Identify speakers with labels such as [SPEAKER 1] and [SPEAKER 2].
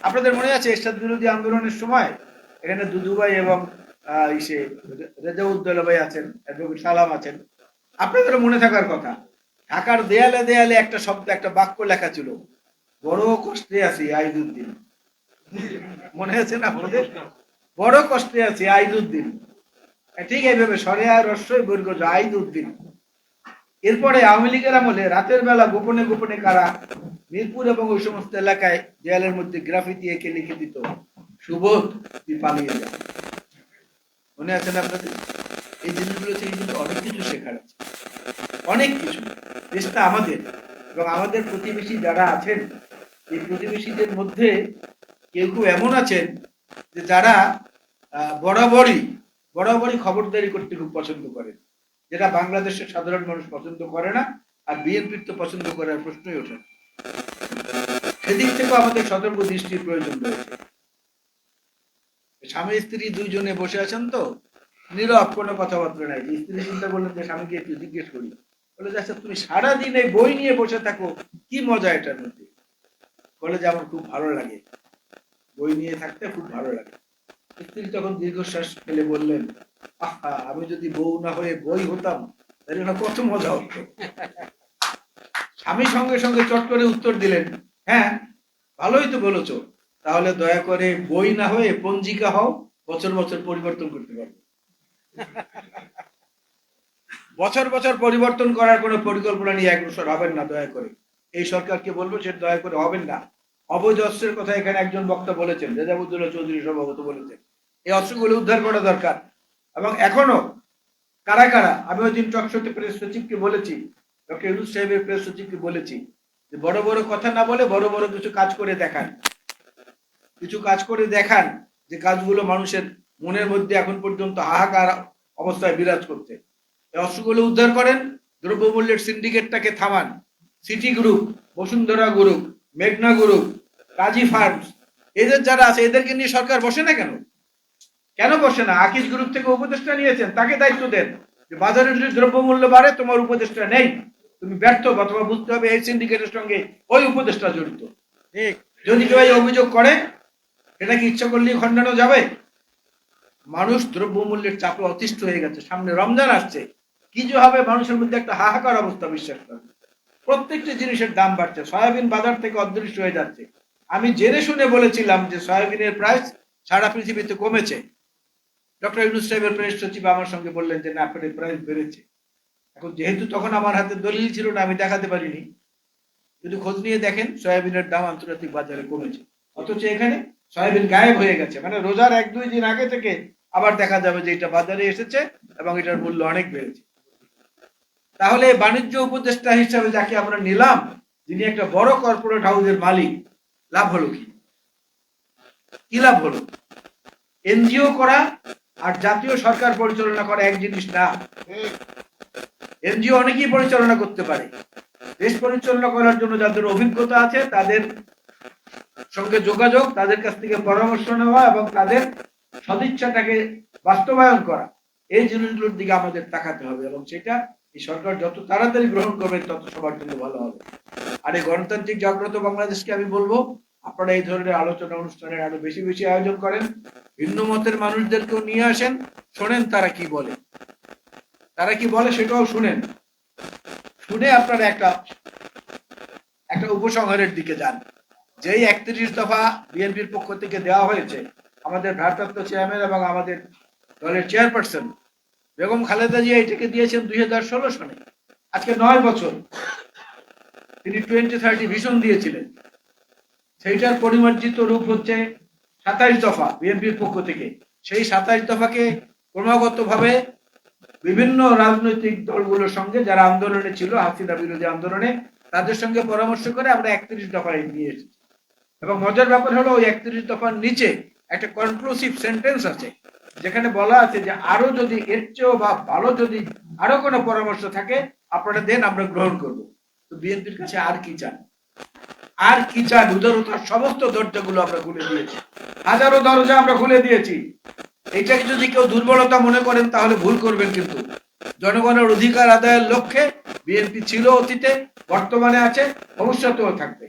[SPEAKER 1] আপনাদের মনে আছে এরশাদ বিরোধী আন্দোলনের সময় এখানে দুদু ভাই এবং ইসে রেজাউদ্দৌলা ভাই আছেন, অ্যাডভোকেট সালাম আছেন, আপনাদের মনে থাকার কথা। ঢাকার দেয়ালে দেয়ালে একটা শব্দ, একটা বাক্য লেখা ছিল, বড় কষ্টে আছি আইজুদ্দিন। মনে আছে না আপনাদের? বড় কষ্টে আছি আইজুদ্দিন। ঠিক এইভাবে সরে আর রস্যই বর্গ আইজুদ্দিন। এরপরে আওয়ামী লীগের আমলে রাতের বেলা গোপনে গোপনে কারা মিরপুর এবং ওই সমস্ত এলাকায় দেয়ালের মধ্যে গ্রাফিতি এঁকে লিখে দিত, সুবোধ তুই পালিয়ে যা। মনে আছে না আপনাদের? এই জিনিসগুলো থেকে কিন্তু অনেক কিছু শেখার আছে, অনেক কিছু। দেশটা আমাদের, এবং আমাদের প্রতিবেশী যারা আছেন, এই প্রতিবেশীদের মধ্যে কেউ কেউ এমন আছেন যে যারা বরাবরই খবরদারি করতে খুব পছন্দ করেন, যেটা বাংলাদেশের সাধারণ মানুষ পছন্দ করে না, আর বিএনপির তো পছন্দ করার প্রশ্নই ওঠে না। সেদিক থেকেও আমাদের সতর্ক দৃষ্টির প্রয়োজন রয়েছে। স্বামী স্ত্রী দুইজনে বসে আছেন তো, নীরব, কোনো কথাবার্তা নাই। স্ত্রী চিন্তা করলেন যে স্বামীকে একটু জিজ্ঞেস করি, বলে যে আচ্ছা তুমি সারাদিন এই বই নিয়ে বসে থাকো, কি মজা এটার মধ্যে? বলে যে আমার খুব ভালো লাগে, বই নিয়ে থাকতে খুব ভালো লাগে। স্ত্রী তখন দীর্ঘশ্বাস ফেলে বললেন, আহা, আমি যদি বউ না হয়ে বই হতাম তাহলে না কত মজা হতো। স্বামী সঙ্গে সঙ্গে চট করে উত্তর দিলেন, হ্যাঁ ভালোই তো বলেছো, তাহলে দয়া করে বই না হয়ে পঞ্জিকা হও, বছর বছর পরিবর্তন করতে পারবে। বছর বছর পরিবর্তন করার কোনো পরিকল্পনা নিয়ে অগ্রসর হবেন না দয়া করে। এই সরকারকে বলবো সে দয়া করে হবেন না। অবৈধ অস্ত্রের কথা এখানে একজন বক্তা বলেছেন, রেজাউদ্দৌলা চৌধুরী সম্ভবত বলেছেন, এই অস্ত্রগুলো উদ্ধার করা দরকার। এবং এখনো কারা কারা, আমি ওই দিন টকশোতে প্রেস সচিবকে বলেছি, ডক্টর ইউনূস সাহেবের প্রেস সচিবকে বলেছি যে বড় বড় কথা না বলে বড় বড় কিছু কাজ করে দেখান, কিছু কাজ করে দেখান, যে কাজগুলো মানুষের মনের মধ্যে এখন পর্যন্ত হাহাকার অবস্থায় বিরাজ করছে। এই অস্ত্রগুলো উদ্ধার করেন, দ্রব্যমূল্যের সিন্ডিকেটটাকে থামান। সিটি গ্রুপ, বসুন্ধরা গ্রুপ, মেঘনা গ্রুপ, কাজী ফার্মস, এদের যারা আছে এদেরকে নিয়ে সরকার বসে না কেন? কেন বসে না? আকিজ গ্রুপ থেকে উপদেষ্টা নিয়েছেন, তাকে দায়িত্ব দেন যে বাজারে যদি দ্রব্যমূল্য বাড়ে তোমার উপদেষ্টা নেই, তুমি ব্যর্থ, বা তোমার বুঝতে হবে এই সিন্ডিকেটের সঙ্গে ওই উপদেষ্টা জড়িত। ঠিক, যদি কেউ এই অভিযোগ করে এটা কি ইচ্ছা করলেই খণ্ডানো যাবে? মানুষ দ্রব্যমূল্যের চাপে অতিষ্ঠ হয়ে গেছে, সামনে রমজান আসছে, কি যে হবে মানুষের মধ্যে একটা হাহাকার অবস্থা, বিশ্বাস করেন। প্রত্যেকটি জিনিসের দাম বাড়ছে, সয়াবিন বাজার থেকে অদৃশ্য হয়ে যাচ্ছে। আমি জেনে শুনে বলেছিলাম যে সয়াবিনের প্রাইস সারা পৃথিবীতে কমেছে, ডক্টর ইউনূস সাহেবের প্রেস সচিব আমার সঙ্গে বললেন যে না, আপনার প্রাইস বেড়েছে। এখন যেহেতু তখন আমার হাতে দলিল ছিল না, আমি দেখাতে পারিনি, যদি খোঁজ নিয়ে দেখেন সয়াবিনের দাম আন্তর্জাতিক বাজারে কমেছে, অথচ এখানে সয়াবিন গায়েব হয়ে গেছে। মানে রোজার 1-2 দিন আগে থেকে আবার দেখা যাবে যে এটা বাজারে এসেছে এবং এটার মূল্য অনেক বেড়েছে। তাহলে বাণিজ্য উপদেষ্টা হিসাবে যাকে আমরা নিলাম, যিনি একটা বড় কর্পোরেট হাউসের মালিক, লাভ হলো কি? কি লাভ হলো? এনজিও করা আর জাতীয় সরকার পরিচালনা করা এক জিনিস না। এনজিও অনেকেই পরিচালনা করতে পারে, দেশ পরিচালনা করার জন্য যাদের অভিজ্ঞতা আছে তাদের সঙ্গে যোগাযোগ, তাদের কাছ থেকে পরামর্শ নেওয়া এবং তাদের সদিচ্ছাটাকে বাস্তবায়ন করা, এই জিনিসগুলোর দিকে আমাদের তাকাতে হবে, এবং সেটা এই সরকার যত তাড়াতাড়ি গ্রহণ করবে তত সবার জন্য ভালো হবে। আর এই গণতান্ত্রিক জাগ্রত বাংলাদেশকে আমি বলবো, আপনারা এই ধরনের আলোচনা অনুষ্ঠানের আরো বেশি বেশি আয়োজন করেন, ভিন্ন মতের মানুষদেরকেও নিয়ে আসেন, শোনেন তারা কি বলে, তারা কি বলে সেটাও শুনেন, শুনে আপনারা একটা উপসংহারের দিকে যান। যেই 31 দফা বিএনপির পক্ষ থেকে দেওয়া হয়েছে, আমাদের ভারপ্রাপ্ত চেয়ারম্যান এবং আমাদের দলের চেয়ারপারসন বেগম খালেদা জিয়া এটাকে দিয়েছেন 2016 সালে, আজকে 9 বছর। তিনি 2030 ভিশন দিয়েছিলেন, সেইটার পরিমার্জিত রূপ হচ্ছে 27 দফা বিএনপির পক্ষ থেকে। সেই 27 দফাকে ক্রমাগত ভাবে বিভিন্ন রাজনৈতিক দলগুলোর সঙ্গে যারা আন্দোলনে ছিল, হাসিনা বিরোধী আন্দোলনে, তাদের সঙ্গে পরামর্শ করে আমরা 31 দফায় নিয়ে এসেছি। এবং মজার ব্যাপার হলো ওই 31 দফার নিচে একটা কনক্লুসিভ সেন্টেন্স আছে, যেখানে বলা আছে যে আরো যদি এর চেয়েও বা ভালো যদি আরো কোনো পরামর্শ থাকে আপনারা দেন, আমরা গ্রহণ করব। তো বিএনপির কাছে আর কি চান? আর কি চান? উদারতার সমস্ত দরজাগুলো আমরা খুলে দিয়েছি, হাজারো দরজা আমরা খুলে দিয়েছি। এটাকে যদি কেউ দুর্বলতা মনে করেন তাহলে ভুল করবেন, কিন্তু জনগণের অধিকার আদায়ের লক্ষ্যে বিএনপি ছিল অতীতে, বর্তমানে আছে, ভবিষ্যতেও থাকবে।